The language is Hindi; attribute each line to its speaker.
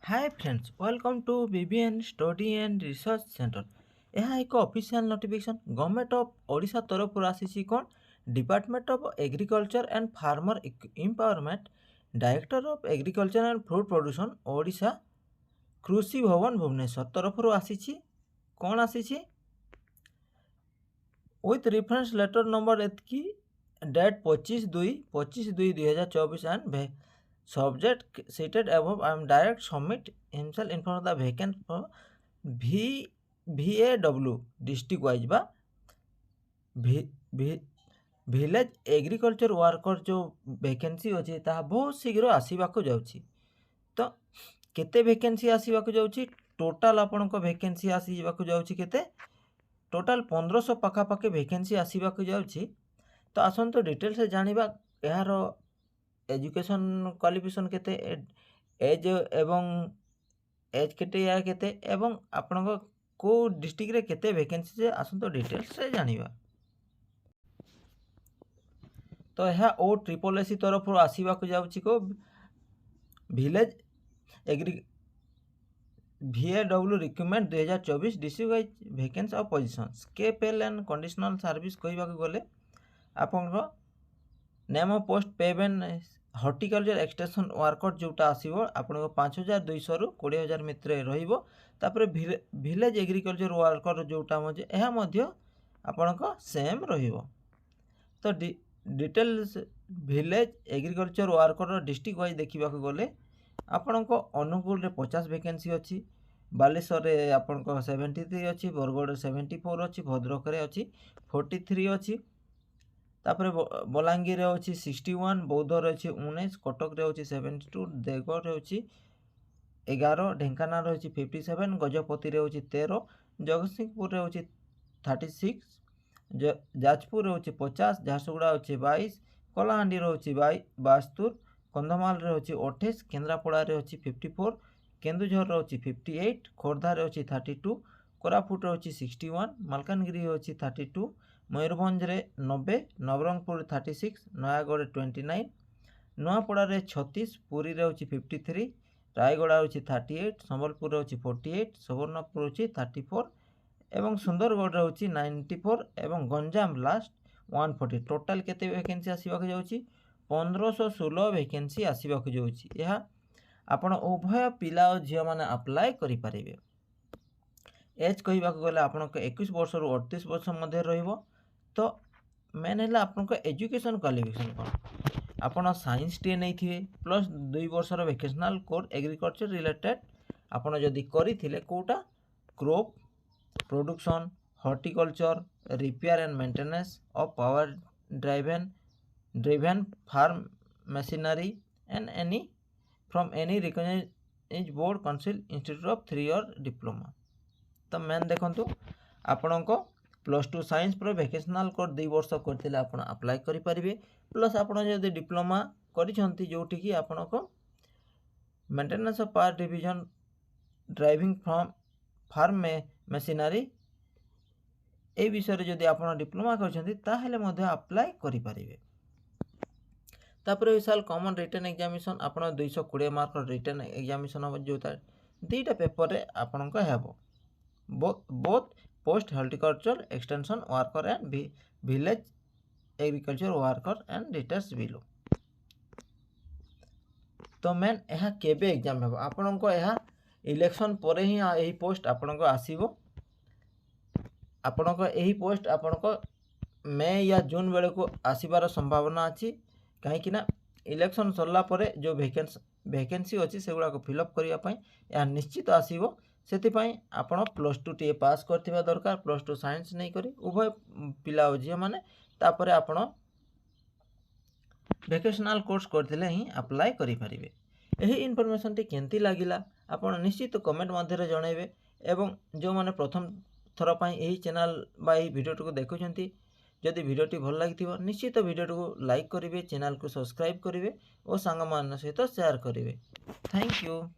Speaker 1: Hi friends, welcome to BBN study and research centre. यह एक official notification government of Odisha तरफ आसी कौन department of agriculture and farmer empowerment director of agriculture and food production Odisha Krushi Bhawan Bhubaneswar तरफ आसी कौन आसी विथ रेफरेंस लेटर नंबर एतकी date 25/2/2024 and subject stated above. I am direct submit himself in front of the vacant for VAW district wise बा विलेज एग्रीकल्चर वर्कर जो वैकेंसी अच्छे ताहा बहुत शीघ्र आसवाक जाऊँगी। तो केते वैकेंसी आसवाक जाऊँगी टोटाल आपण वैकेंसी आसवाक जाऊँगी केते टोटाल 1500 पाखापाखि वैकेंसी आसवाक जाऊँगी। तो आसतु डिटेल से जानिबा यार एजुकेशन क्वालिफिकेशन केते एज एवं एज केते या केते एवं आपण को डिस्ट्रिक्ट रे केते वैकेंसी से आसतो डिटेल्स से जानिबा। तो यह ओ ट्रिपल एसी तरफ आसवा को जाउची को village agri VAW recruitment 2024 district wise vacancy of positions के पेल एंड कंडीशनल सर्विस कहवा गले आपण नेम ऑफ पोस्ट पेबेन हॉर्टिकल्चर एक्सटेंशन वर्कर जोटा आसो आपण 5200 रु 20000 मित्र रहीपर विलेज एग्रीकल्चर वर्कर जोटा आपण सेम रहिबो। तो details village agriculture worker district wise देखा गले आपण अनुगुल रे 50 वैकेंसी अच्छी, बालेश्वर रे आपण 73 अच्छी, बरगढ़ 74 अच्छी, भद्रक रे अच्छी 43 अच्छी, तापर बलांगीर अच्छी 61, बौद्ध अच्छी 19, कटक रे अच्छी 72, देवगढ़ अच्छी 11, ढेंकानाल अच्छी 57, गजपति रे अच्छी 13, जगतसिंहपुर रे अच्छी 36, जाजपुर अच्छी 50, झारसुगुड़ा अच्छी 22, कलाहांडी अच्छी 72, कंधमाल रे अच्छी 28, केन्द्रापड़ा रे अच्छी 54, केन्दुझर अच्छी 58, खोर्धा रे अच्छी 32, कोरापुट अच्छी 61, मालकानगिरी अच्छी 32, मयूरभंज रे 90, नवरंगपुर 36, नयागढ़ 29, नुआपड़ा रे 36, पुरी रे अच्छी 53, रायगड़ा अच्छी 38, संबलपुर अच्छी 48, सुवर्णपुर अच्छी 34 एवं सुंदरगढ़ रे अच्छी 94 एवं गंजाम लास्ट 140। टोटाल केते वैकेंसी आसवाक जाउची 1516 वैकेंसी आसवाक जाउची। यह आपण उभय पिला और झियो माने अप्लाई करि परिबे। एज कहवा गले आपण 21 वर्ष रु 38 वर्ष मध्य रहिबो। तो मेन है आपन एजुकेशन क्वालिफिकेशन कौन आपन साइंस टी नहीं थे प्लस 2 वर्षर वोकेशनल कोर्स एग्रीकल्चर रिलेटेड आपन जदि करिथिले कोटा crop production horticulture repair and maintenance of power driven farm machinery and any from any recognised board council institute of 3 year diploma. तो मेन देखंतु आपण +2 साइंस पर वोकेशनल कोर्स 2 वर्ष करथिले आपण अप्लाई करि परिबे। प्लस आपण जदि डिप्लोमा करिसंती जोठी कि आपण को maintenance of power division driving from farm में मशीनरी ए विषय जदि आपण डिप्लोमा करछंती ताहेले मध्ये अप्लाई करि परिबे। तापर विशाल कॉमन रिटन एग्जामिनेशन आपण 220 मार्क रिटन एग्जामिनेशन हो जोता दुईटा पेपर रे आपण को हेबो both post horticulture extension worker and village agriculture worker and details below. तो मेन यह केबे एग्जाम हेबो आपण को यह इलेक्शन पर ही यही पोस्ट आपण को आसीबो। आपण को यही पोस्ट आपण को मई या जून बेले को आसीबार संभावना अछि कहीं ना इलेक्शन सरला परे जो वैकेंसी अच्छी से गुड़ा फिलअप करने यह निश्चित आसीबो। से आपण +2 टी पास करथिबा दरकार +2 साइंस नहीं करी उभय पिला और झियो माने तापरे आपण वोकेशनल कोर्स करथिले ही अप्लाई करि परिबे। एही इन्फॉर्मेशन टी केंती लागिला आपण निश्चित कमेंट मध्यरे जणाइबे एवं जो माने प्रथम थर पई एही चैनल बा एही वीडियो को देखुछंती जदि वीडियोटी भल लागिथिबो निश्चित वीडियो को लाइक करिवे चैनल को सब्सक्राइब करिवे और सांग मान सहित शेयर करिवे। Thank you.